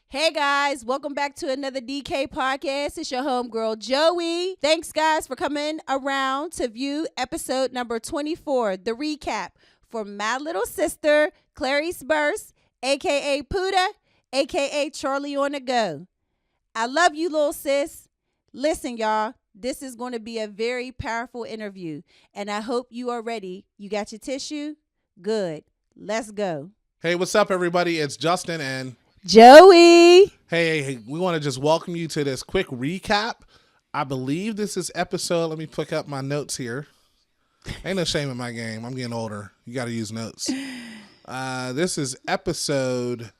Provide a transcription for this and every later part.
Hey guys, welcome back to another DK podcast. It's your homegirl Joey. Thanks guys for coming around to view episode number 24, the recap for my little sister, Clarice Burse, aka Poohda, aka Charlie on the go. I love you, little sis. Listen, y'all, this is going to be a very powerful interview, and I hope you are ready. You got your tissue? Good. Let's go. Hey, what's up, everybody? It's Justin and Joey. hey, we want to just welcome you to this quick recap. I believe this is episode, let me pick up my notes here. Ain't no shame in my game. I'm getting older. You got to use notes. This is episode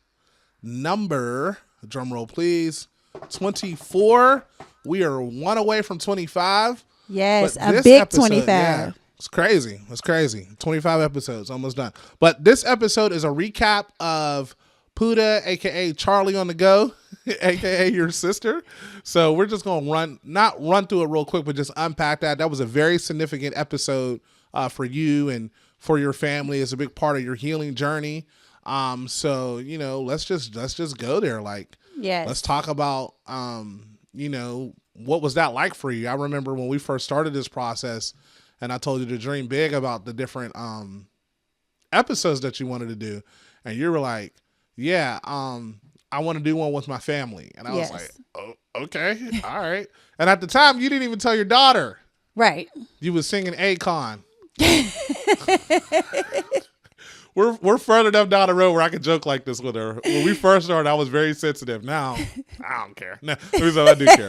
number, drum roll please, 24. We are one away from 25. Yes, a big episode, 25. Yeah, it's crazy. It's crazy. 25 episodes, almost done. But this episode is a recap of Poohda, aka Charlie on the go, aka your sister. So we're just gonna not run through it real quick, but just unpack that. That was a very significant episode for you and for your family. It's a big part of your healing journey. So let's just go there. Like, yes, let's talk about what was that like for you? I remember when we first started this process, and I told you to dream big about the different episodes that you wanted to do, and you were like, yeah, I want to do one with my family. And I was like, oh, okay, all right. And at the time, you didn't even tell your daughter. Right. You was singing Akon. We're further enough down the road where I could joke like this with her. When we first started, I was very sensitive. Now, I don't care. No, I do care.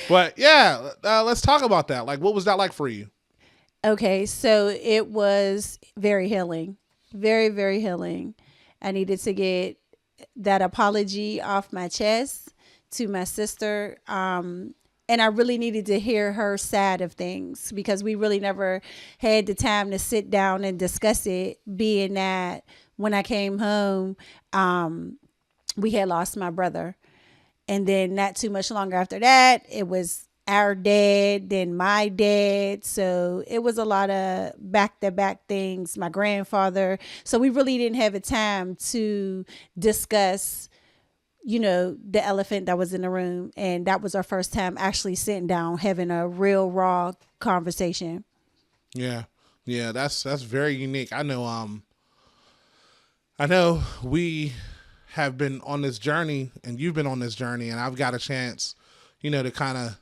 But yeah, let's talk about that. Like, what was that like for you? Okay, so it was very healing. Very, very healing. I needed to get that apology off my chest to my sister. And I really needed to hear her side of things because we really never had the time to sit down and discuss it, being that when I came home, we had lost my brother. And then not too much longer after that, it was our dad, then my dad. So it was a lot of back-to-back things, my grandfather. So we really didn't have a time to discuss, the elephant that was in the room. And that was our first time actually sitting down, having a real raw conversation. Yeah. Yeah, that's very unique. I know we have been on this journey and you've been on this journey, and I've got a chance, to kind of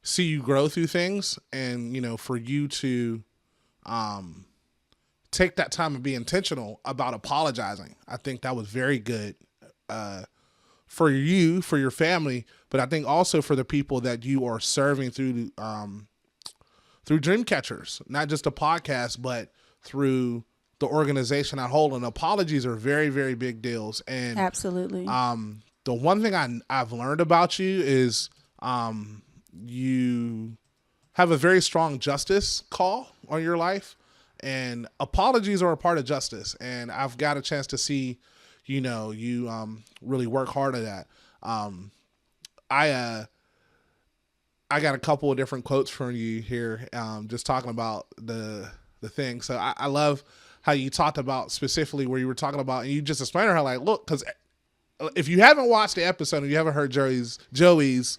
see you grow through things, and for you to take that time and be intentional about apologizing. I think that was very good for you, for your family, but I think also for the people that you are serving through Dreamcatchers, not just a podcast, but through the organization at whole. And apologies are very, very big deals. And absolutely. The one thing I've learned about you is you have a very strong justice call on your life, and apologies are a part of justice. And I've got a chance to see, you really work hard at that. I got a couple of different quotes from you here, just talking about the thing. So I love how you talked about specifically where you were talking about, and you just explained to her, like, look, because if you haven't watched the episode and you haven't heard Joey's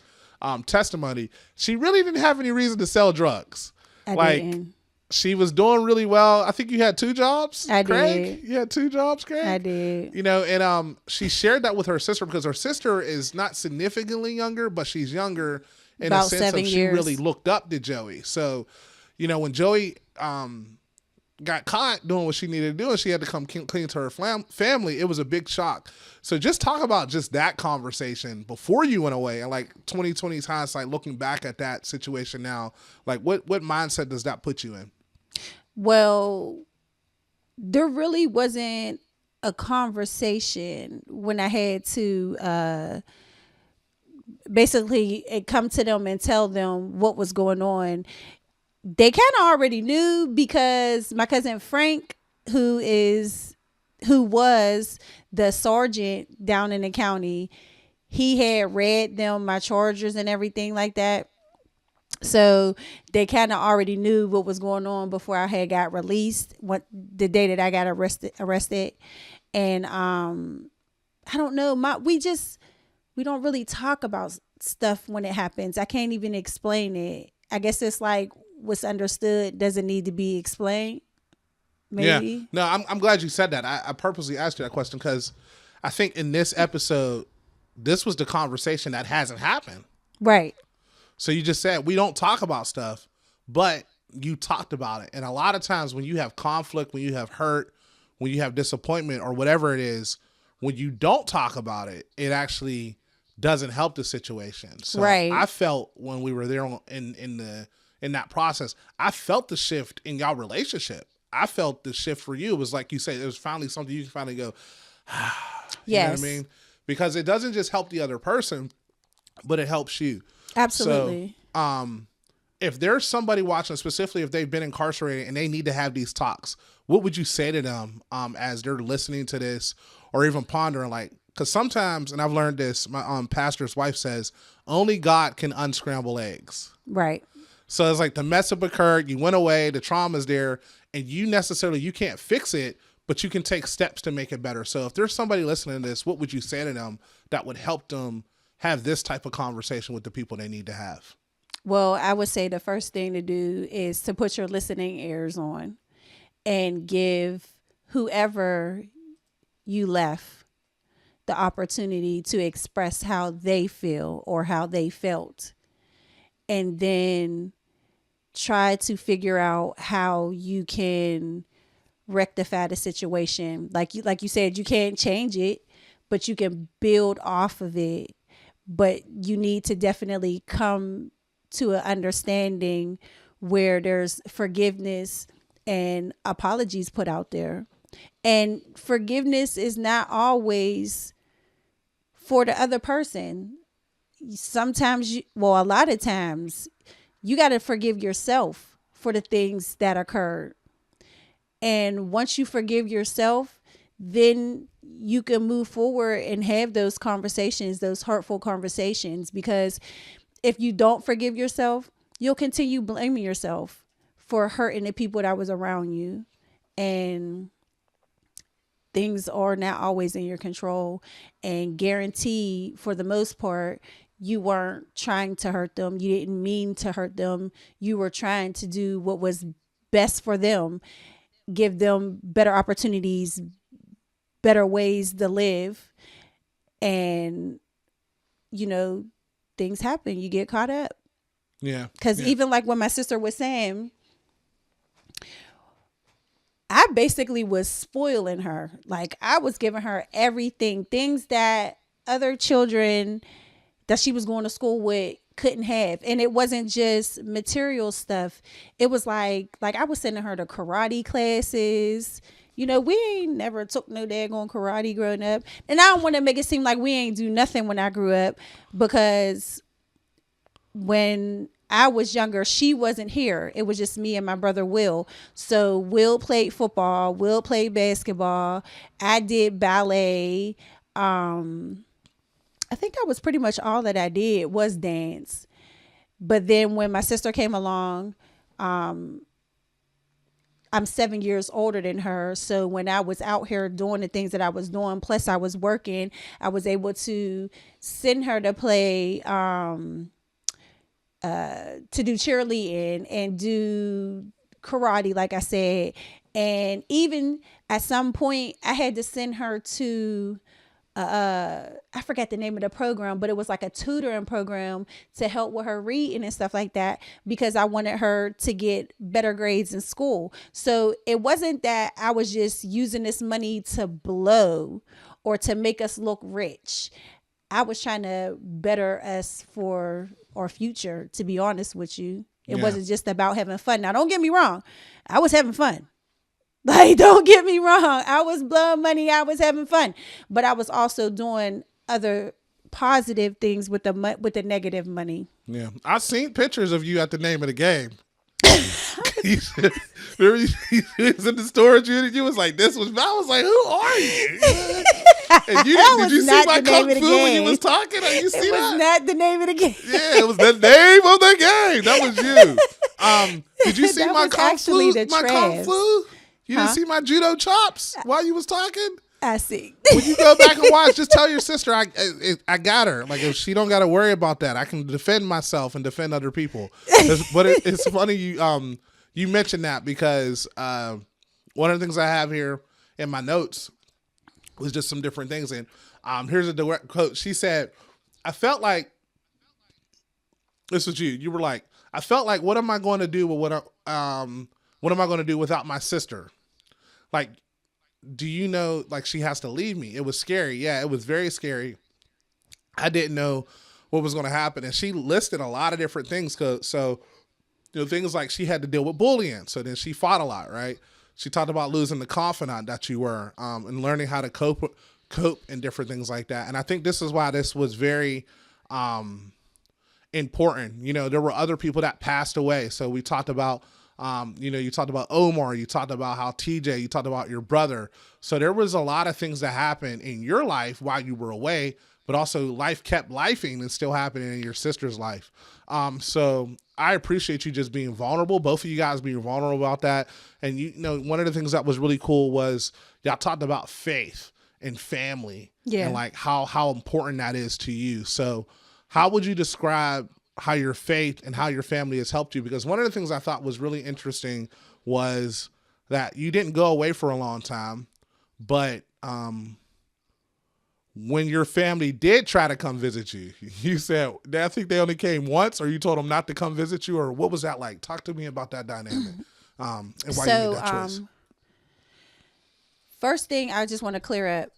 testimony, she really didn't have any reason to sell drugs. I didn't. She was doing really well. I think you had 2 jobs. I Craig? did. You had 2 jobs, Craig? I did. And she shared that with her sister because her sister is not significantly younger, but she's younger in about a sense 7 of she years. really looked up to Joey. So, when Joey got caught doing what she needed to do and she had to come clean to her family, it was a big shock. So just talk about just that conversation before you went away, and like 2020's hindsight, looking back at that situation now, like what mindset does that put you in? Well, there really wasn't a conversation when I had to basically come to them and tell them what was going on. They kind of already knew because my cousin Frank, who was the sergeant down in the county, he had read them my charges and everything like that. So they kind of already knew what was going on before I had got released, the day that I got arrested. And I don't know. We don't really talk about stuff when it happens. I can't even explain it. I guess it's like what's understood doesn't need to be explained. Maybe. Yeah. No, I'm glad you said that. I purposely asked you that question because I think in this episode, this was the conversation that hasn't happened. Right. So you just said we don't talk about stuff, but you talked about it. And a lot of times when you have conflict, when you have hurt, when you have disappointment or whatever it is, when you don't talk about it, it actually doesn't help the situation. So right. I felt when we were there in that process, I felt the shift in y'all relationship. I felt the shift for you. It was like you said, it was finally something you can finally go, you know what I mean? Because it doesn't just help the other person, but it helps you. Absolutely. So, if there's somebody watching, specifically if they've been incarcerated and they need to have these talks, what would you say to them as they're listening to this or even pondering? Like, because sometimes, and I've learned this, my pastor's wife says, only God can unscramble eggs. Right. So it's like the mess up occurred, you went away, the trauma's there, and you can't fix it, but you can take steps to make it better. So if there's somebody listening to this, what would you say to them that would help them have this type of conversation with the people they need to have? Well, I would say the first thing to do is to put your listening ears on and give whoever you left the opportunity to express how they feel or how they felt. And then try to figure out how you can rectify the situation. Like you said, you can't change it, but you can build off of it. But you need to definitely come to an understanding where there's forgiveness and apologies put out there. And forgiveness is not always for the other person. Sometimes, a lot of times, you got to forgive yourself for the things that occurred. And once you forgive yourself, then you can move forward and have those conversations, those hurtful conversations. Because if you don't forgive yourself, you'll continue blaming yourself for hurting the people that was around you. And things are not always in your control. And guaranteed, for the most part, you weren't trying to hurt them. You didn't mean to hurt them. You were trying to do what was best for them, give them better opportunities, better ways to live. And, things happen. You get caught up. Yeah. Because even like what my sister was saying, I basically was spoiling her. Like, I was giving her everything, things that other children that she was going to school with couldn't have. And it wasn't just material stuff. It was like I was sending her to karate classes. We ain't never took no daggone karate growing up. And I don't want to make it seem like we ain't do nothing when I grew up, because when I was younger, she wasn't here. It was just me and my brother Will. So Will played football. Will played basketball. I did ballet. I think that was pretty much all that I did was dance. But then when my sister came along, I'm 7 years older than her. So when I was out here doing the things that I was doing, plus I was working, I was able to send her to play, to do cheerleading and do karate, like I said. And even at some point I had to send her to, I forget the name of the program, but it was like a tutoring program to help with her reading and stuff like that, because I wanted her to get better grades in school. So it wasn't that I was just using this money to blow or to make us look rich. I was trying to better us for our future, to be honest with you. It wasn't just about having fun. Now, don't get me wrong. I was having fun. Like, don't get me wrong. I was blowing money. I was having fun. But I was also doing other positive things with the negative money. Yeah. I've seen pictures of you at the name of the game. Remember you was in the storage unit? You was like, I was like, who are you? And did you see my kung fu when you was talking? You see that? It was not the name of the game. Yeah, it was the name of the game. That was you. Did you see my kung fu? My kung fu? You didn't see my judo chops while you was talking? I see. When you go back and watch, just tell your sister I got her. Like if she don't got to worry about that, I can defend myself and defend other people. But it's funny you mentioned that because one of the things I have here in my notes was just some different things. And here's a direct quote. She said, "I felt like this was you. You were like, I felt like, what am I going to do with what am I going to do without my sister? Like." Do you know, like, she has to leave me? It was scary. Yeah, it was very scary. I didn't know what was going to happen. And she listed a lot of different things. So, things like she had to deal with bullying. So then she fought a lot, right? She talked about losing the confidant that you were and learning how to cope and different things like that. And I think this is why this was very important. There were other people that passed away. So we talked about you talked about Omar, you talked about how TJ, you talked about your brother. So there was a lot of things that happened in your life while you were away, but also life kept lifing and still happening in your sister's life. So I appreciate you just being vulnerable, both of you guys being vulnerable about that. And one of the things that was really cool was y'all talked about faith and family and like how important that is to you. So how would you describe how your faith and how your family has helped you? Because one of the things I thought was really interesting was that you didn't go away for a long time, but when your family did try to come visit you, you said, I think they only came once, or you told them not to come visit you, or what was that like? Talk to me about that dynamic and why you made that choice. First thing I just want to clear up,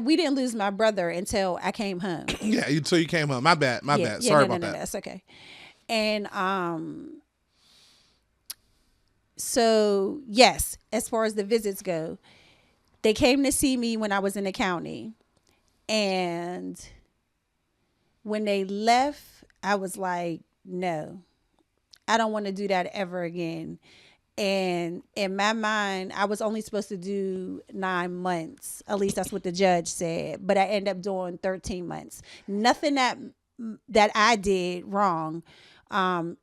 we didn't lose my brother until I came home. Yeah, until you came home. My bad. Sorry about that. That's okay. And so yes, as far as the visits go, they came to see me when I was in the county, and when they left, I was like, no, I don't want to do that ever again. And in my mind, I was only supposed to do 9 months. At least that's what the judge said. But I ended up doing 13 months. Nothing that I did wrong.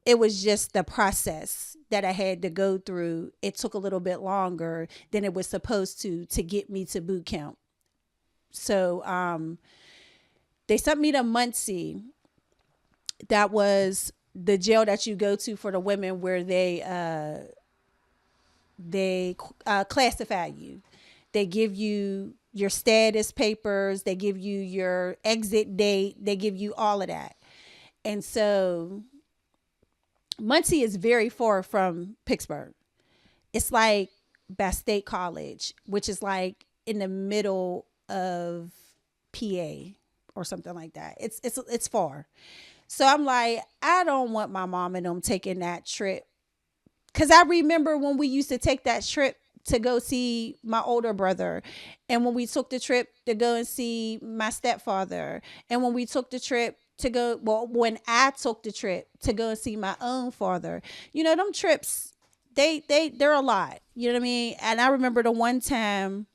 It was just the process that I had to go through. It took a little bit longer than it was supposed to get me to boot camp. So they sent me to Muncie. That was the jail that you go to for the women where they classify you. They give you your status papers. They give you your exit date. They give you all of that. And so Muncie is very far from Pittsburgh. It's like by State College, which is like in the middle of PA or something like that. It's far. So I'm like, I don't want my mom and them taking that trip. Because I remember when we used to take that trip to go see my older brother, and when we took the trip to go and see my stepfather, and when we took the trip to go, when I took the trip to go and see my own father, them trips, they're a lot, you know what I mean? And I remember the one time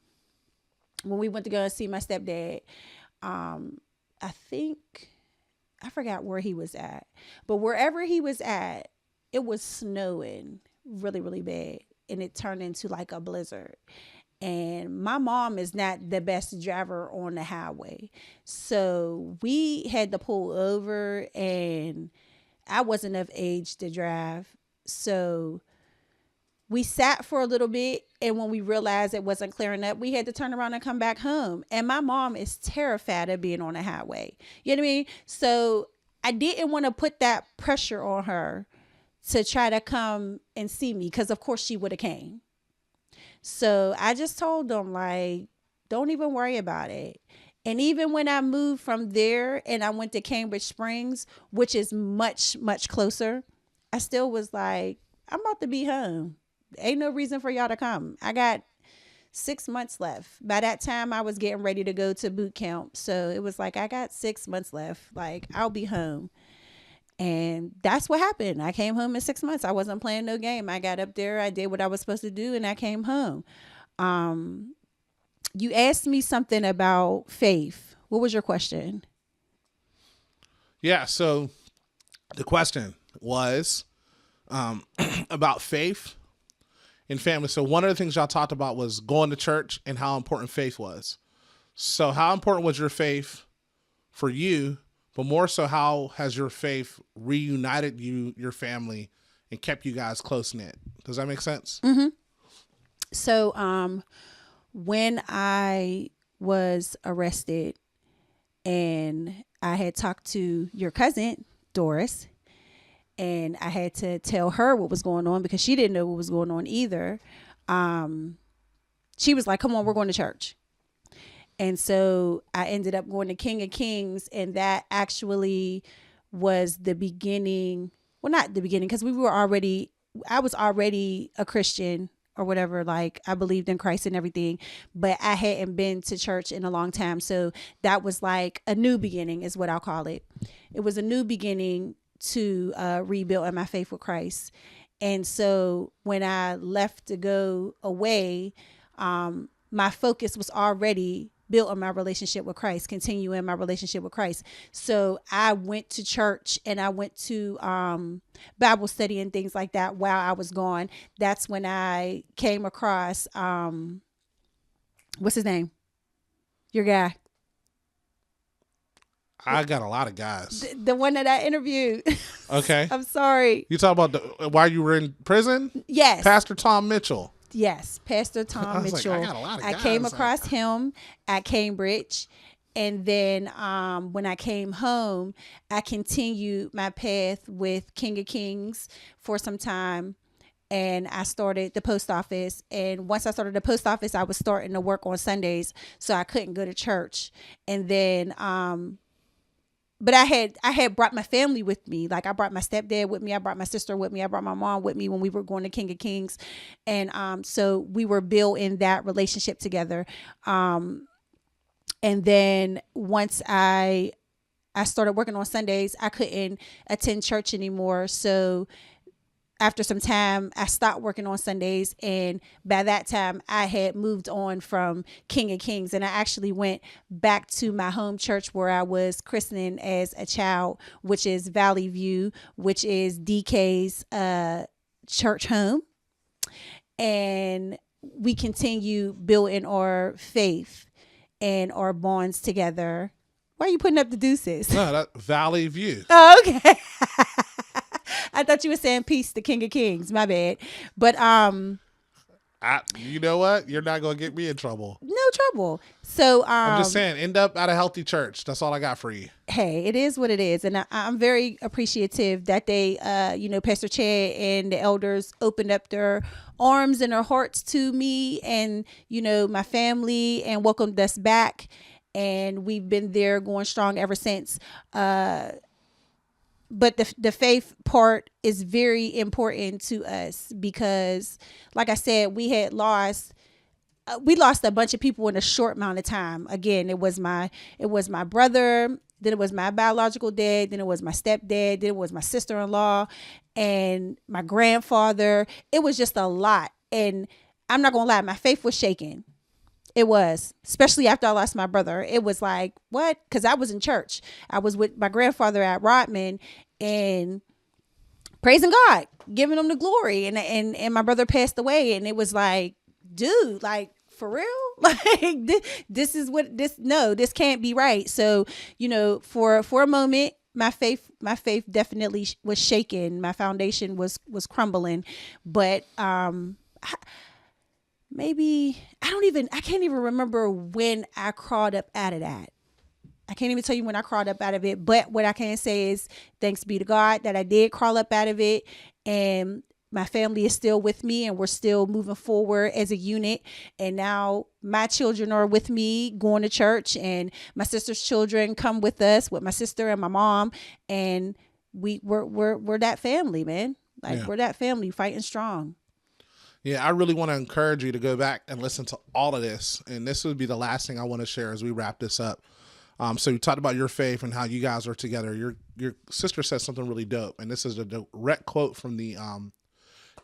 when we went to go and see my stepdad, I forgot where he was at, but wherever he was at, it was snowing really, really bad. And it turned into like a blizzard. And my mom is not the best driver on the highway. So we had to pull over, and I wasn't of age to drive. So we sat for a little bit. And when we realized it wasn't clearing up, we had to turn around and come back home. And my mom is terrified of being on the highway. You know what I mean? So I didn't want to put that pressure on her to try to come and see me, because of course she would have came. So I just told them, like, don't even worry about it. And even when I moved from there and I went to Cambridge Springs, which is much, much closer, I still was like, I'm about to be home. Ain't no reason for y'all to come. I got 6 months left. By that time, I was getting ready to go to boot camp. So it was like, I got 6 months left. Like, I'll be home. And that's what happened. I came home in 6 months. I wasn't playing no game. I got up there. I did what I was supposed to do, and I came home. You asked me something about faith. What was your question? Yeah. So the question was about faith in family. So one of the things y'all talked about was going to church and how important faith was. So how important was your faith for you, but more so how has your faith reunited your family, and kept you guys close knit? Does that make sense? Mm-hmm. So when I was arrested and I had talked to your cousin, Doris, and I had to tell her what was going on because she didn't know what was going on either. She was like, come on, we're going to church. And so I ended up going to King of Kings, and that actually was the beginning. Well, not the beginning, because I was already a Christian or whatever. Like, I believed in Christ and everything, but I hadn't been to church in a long time. So that was like a new beginning is what I'll call it. It was a new beginning to rebuild in my faith with Christ. And so when I left to go away, my focus was already built on my relationship with Christ, continuing my relationship with Christ. So I went to church and I went to Bible study and things like that while I was gone. That's when I came across, what's his name? Your guy. I got a lot of guys. The one that I interviewed. Okay. I'm sorry. You talk about while you were in prison? Yes. Pastor Tom Mitchell. Yes, Pastor Tom Mitchell. Like, I got a lot of guys. I came across him at Cambridge. And then when I came home, I continued my path with King of Kings for some time. And I started the post office. And once I started the post office, I was starting to work on Sundays. So I couldn't go to church. And then but I had brought my family with me. Like, I brought my stepdad with me. I brought my sister with me. I brought my mom with me when we were going to King of Kings. And so we were building that relationship together. And then once I started working on Sundays, I couldn't attend church anymore. So after some time, I stopped working on Sundays. And by that time, I had moved on from King of Kings. And I actually went back to my home church where I was christening as a child, which is Valley View, which is DK's church home. And we continue building our faith and our bonds together. Why are you putting up the deuces? No, that Valley View. Oh, okay. I thought you were saying peace to King of Kings. My bad. But you know what? You're not gonna get me in trouble. No trouble. So I'm just saying, end up at a healthy church. That's all I got for you. Hey, it is what it is, and I'm very appreciative that they, Pastor Chad and the elders opened up their arms and their hearts to me and my family and welcomed us back, and we've been there going strong ever since. But the faith part is very important to us because, like I said, we lost a bunch of people in a short amount of time. Again, it was my brother, then it was my biological dad, then it was my stepdad, then it was my sister-in-law and my grandfather. It was just a lot. And I'm not going to lie, my faith was shaken. It was, especially after I lost my brother. It was like, what? Because I was in church. I was with my grandfather at Rodman and praising God, giving him the glory. And my brother passed away. And it was like, dude, like, for real? Like, this is what this can't be right. So, for a moment, my faith definitely was shaken. My foundation was crumbling. But maybe I can't even remember when I crawled up out of that. I can't even tell you when I crawled up out of it. But what I can say is thanks be to God that I did crawl up out of it. And my family is still with me and we're still moving forward as a unit. And now my children are with me going to church, and my sister's children come with us with my sister and my mom. And we're that family, man. Like, yeah. We're that family fighting strong. Yeah, I really want to encourage you to go back and listen to all of this. And this would be the last thing I want to share as we wrap this up. So you talked about your faith and how you guys are together. Your sister said something really dope. And this is a direct quote from the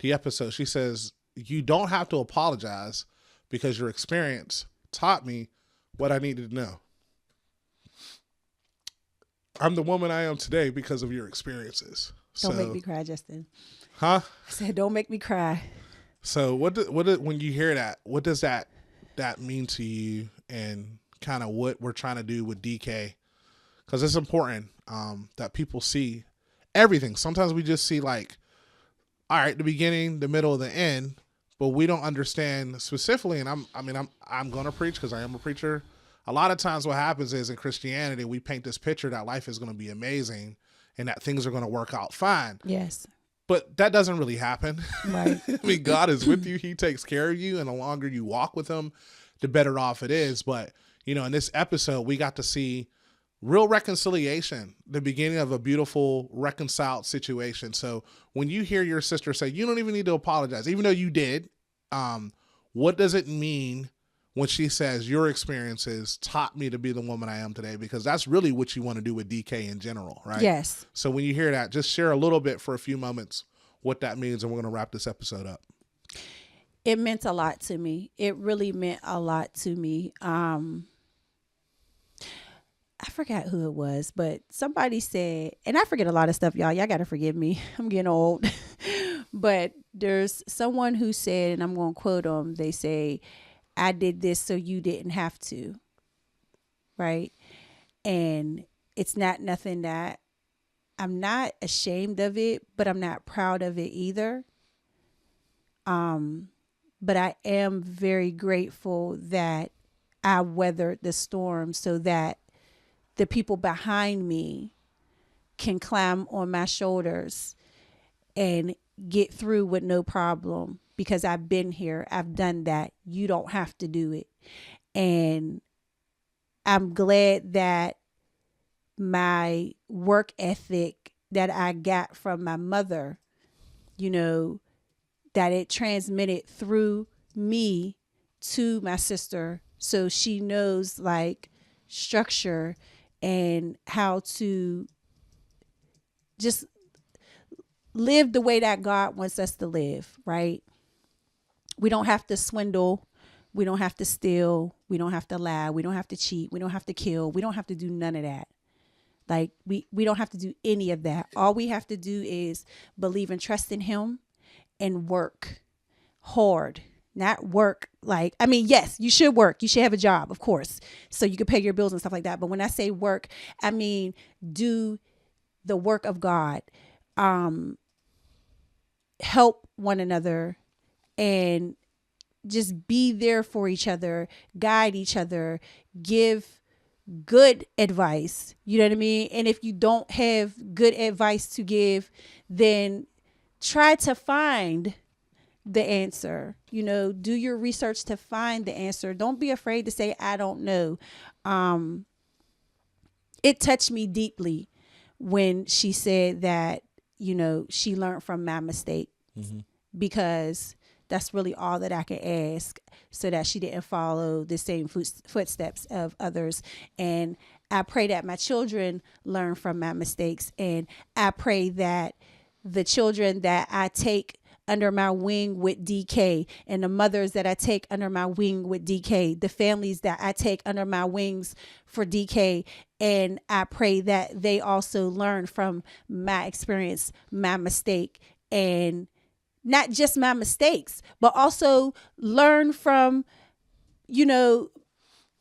episode. She says, "You don't have to apologize because your experience taught me what I needed to know. I'm the woman I am today because of your experiences." Don't make me cry, Justin. Huh? I said, don't make me cry. So when you hear that, what does that mean to you, and kind of what we're trying to do with DK? Because it's important that people see everything. Sometimes we just see like, all right, the beginning, the middle, the end, but we don't understand specifically. And I'm going to preach because I am a preacher. A lot of times what happens is in Christianity, we paint this picture that life is going to be amazing and that things are going to work out fine. Yes. But that doesn't really happen. Right. I mean, God is with you. He takes care of you. And the longer you walk with him, the better off it is. But, you know, in this episode, we got to see real reconciliation, the beginning of a beautiful reconciled situation. So when you hear your sister say, you don't even need to apologize, even though you did, what does it mean when she says your experiences taught me to be the woman I am today? Because that's really what you want to do with DK in general, right? Yes. So when you hear that, just share a little bit for a few moments what that means, and we're going to wrap this episode up. It meant a lot to me. It really meant a lot to me. I forgot who it was, but somebody said, and I forget a lot of stuff, y'all. Y'all got to forgive me. I'm getting old. But there's someone who said, and I'm going to quote them, they say, I did this so you didn't have to. Right? And it's not nothing that I'm not ashamed of it, but I'm not proud of it either. But I am very grateful that I weathered the storm so that the people behind me can climb on my shoulders and get through with no problem, because I've been here. I've done that. You don't have to do it. And I'm glad that my work ethic that I got from my mother, you know, that it transmitted through me to my sister. So she knows like structure and how to just live the way that God wants us to live, right? We don't have to swindle. We don't have to steal. We don't have to lie. We don't have to cheat. We don't have to kill. We don't have to do none of that. Like we don't have to do any of that. All we have to do is believe and trust in him and work hard. Not work like, I mean, yes, you should work. You should have a job, of course, so you can pay your bills and stuff like that. But when I say work, I mean, do the work of God. Help one another and just be there for each other, guide each other, give good advice. You know what I mean? And if you don't have good advice to give, then try to find the answer. You know, do your research to find the answer. Don't be afraid to say, I don't know. It touched me deeply when she said that, you know, she learned from my mistake, because that's really all that I can ask, so that she didn't follow the same footsteps of others. And I pray that my children learn from my mistakes. And I pray that the children that I take under my wing with DK, and the mothers that I take under my wing with DK, the families that I take under my wings for DK. And I pray that they also learn from my experience, my mistake, and not just my mistakes, but also learn from, you know,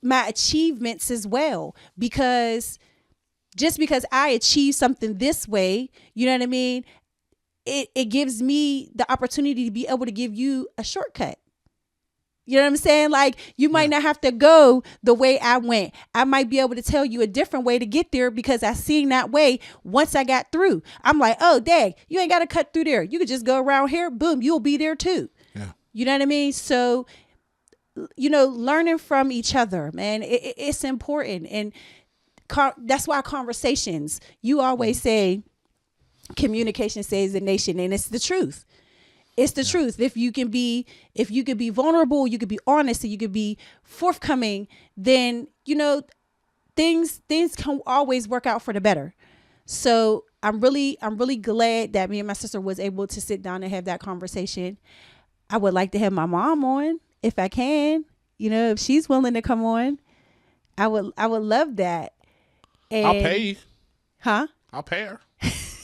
my achievements as well. Because just because I achieve something this way, you know what I mean? It gives me the opportunity to be able to give you a shortcut. You know what I'm saying? Like, you might not have to go the way I went. I might be able to tell you a different way to get there, because I seen that way once I got through. I'm like, oh, dang, you ain't got to cut through there. You could just go around here. Boom, you'll be there too. Yeah. You know what I mean? So, you know, learning from each other, man, it's important. And that's why conversations, you always say, communication saves the nation, and it's the truth. It's the truth. If you can be vulnerable, you can be honest, and you can be forthcoming, then, you know, things can always work out for the better. So I'm really glad that me and my sister was able to sit down and have that conversation. I would like to have my mom on if I can, you know, if she's willing to come on. I would love that. And, I'll pay you. Huh? I'll pay her.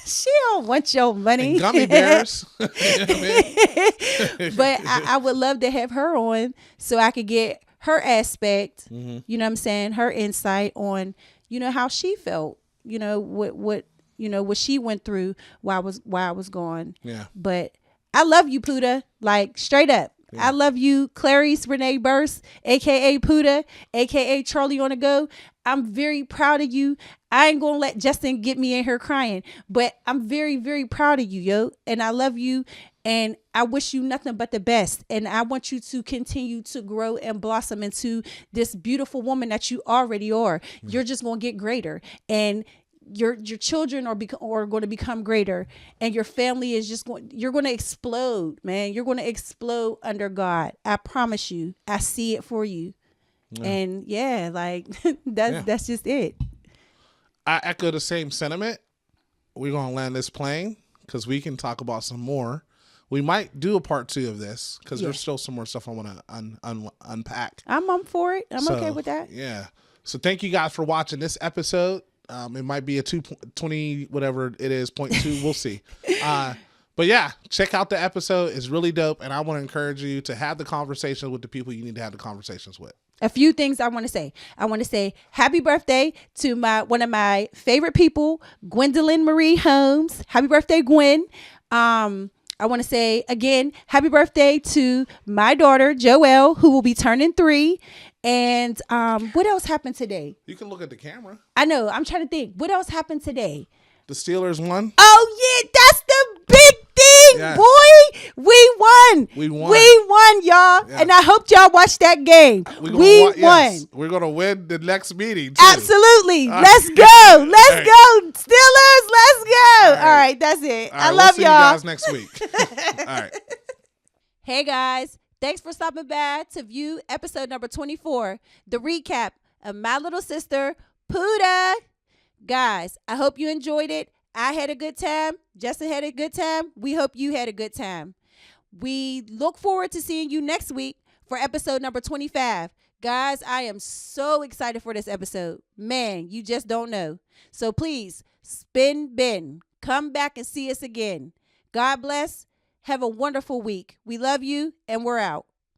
She don't want your money. And gummy bears. You know what I mean? But I would love to have her on so I could get her aspect, Mm-hmm. you know what I'm saying, her insight on, how she felt, what she went through while I was gone. Yeah. But I love you, Poohda. Like, straight up. Yeah. I love you, Clarice Renee Burse, aka Poohda, aka Charlie on the Go. I'm very proud of you. I ain't gonna let Justin get me in here crying, but I'm very, very proud of you, yo. And I love you, and I wish you nothing but the best. And I want you to continue to grow and blossom into this beautiful woman that you already are. You're just gonna get greater, and your children are going to become greater, and your family is you're going to explode, man. You're going to explode under God. I promise you. I see it for you. Yeah. And yeah, like that's just it. I echo the same sentiment. We're going to land this plane because we can talk about some more. We might do a part 2 of this because there's still some more stuff I want to unpack. I'm up for it. I'm okay with that. Yeah. So thank you guys for watching this episode. It might be a 220, whatever it is, 0.2. We'll see. But yeah, check out the episode. It's really dope. And I want to encourage you to have the conversations with the people you need to have the conversations with. A few things I want to say. I want to say happy birthday to one of my favorite people, Gwendolyn Marie Holmes. Happy birthday, Gwen. I want to say again, happy birthday to my daughter, Joelle, who will be turning 3. And what else happened today? You can look at the camera. I know. I'm trying to think. What else happened today? The Steelers won. Oh, yeah. That's the big thing, Yes. boy. We won. We won. We won, y'all. Yeah. And I hope y'all watched that game. We won. Yes. We're going to win the next meeting, too. Absolutely. Let's go. Let's go. Steelers, let's go. All right. That's it. All right, I love we'll see y'all. you guys next week. All right. Hey, guys. Thanks for stopping by to view episode number 24, the recap of My Little Sister, Poohda. Guys, I hope you enjoyed it. I had a good time. Justin had a good time. We hope you had a good time. We look forward to seeing you next week for episode number 25. Guys, I am so excited for this episode. Man, you just don't know. So please, spin bin. Come back and see us again. God bless. Have a wonderful week. We love you, and we're out.